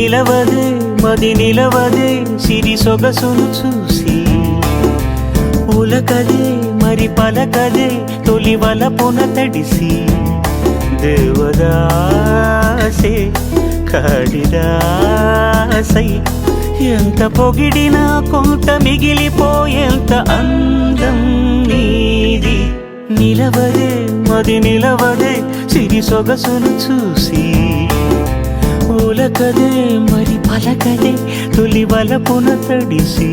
నిలవదే మది నిలవదే సిరి సొగసును చూసి ఉలకదే మరి పలకదే తొలి వలపున తడిసి దేవదాసే కాళిదాసై ఎంత పొగిడినా కొంత మిగిలిపోయేంత అందం నీది నిలవదే మది నిలవదే సిరి సొగసును చూసి ఉలకదే మరి పలకదే తొలి వలపున తడిసి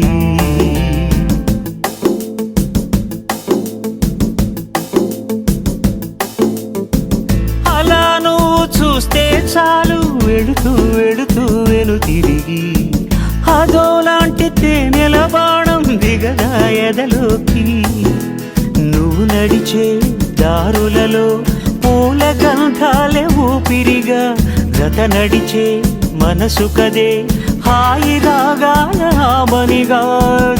అలా నువ్వు చూస్తే చాలు వెళుతూ వెళుతూ వెను తిరిగి అదోలాంటి తేనెల బాణం దిగదా ఎదలోకి నువ్వు నడిచే దారులలో పూల గంధాలే ఊపిరిగా గత నడిచే మనసు కదే హాయి రాగాల హామనిగా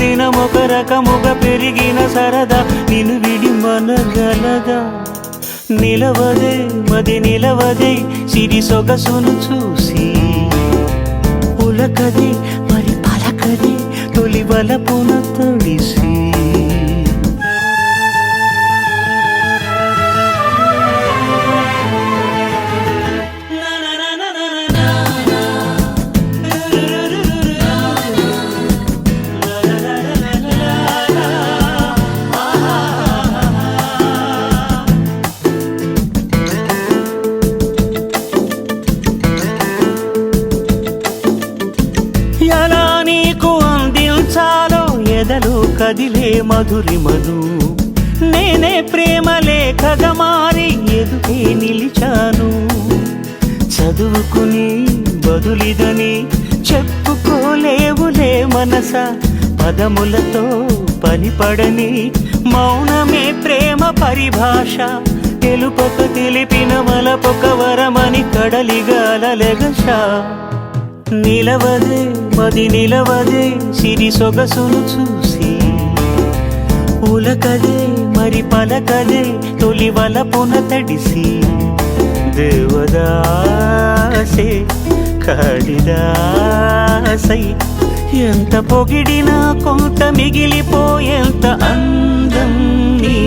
దినమొక రకముగా పెరిగిన సరదా నిన్ను విడి మనగలదా నిలవదే మది నిలవదే సిరి సొగసును చూసి ఉలకదే మరి పలకదే తొలి వలపున తడిసి ఎలా నీకు అందించాలో ఎదలో కదిలే మధురిమను నేనే ప్రేమ లేఖగా మారి ఎదుటే నిలిచాను చదువుకుని బదులిదని చెప్పుకోలేవులే మనస పదములతో పనిపడని మౌనమే ప్రేమ పరిభాష తెలుపక తెలిపిన మలపొక వరమని కడలిగాలెగష నిలవదే మది నిలవదే సిరి సొగసును చూసి ఉలకదే మరి పలకదే తొలి వలపున తడిసి దేవదాసే కాళిదాసై ఎంత పొగిడినా కొంత మిగిలిపోయేంత అందం నీ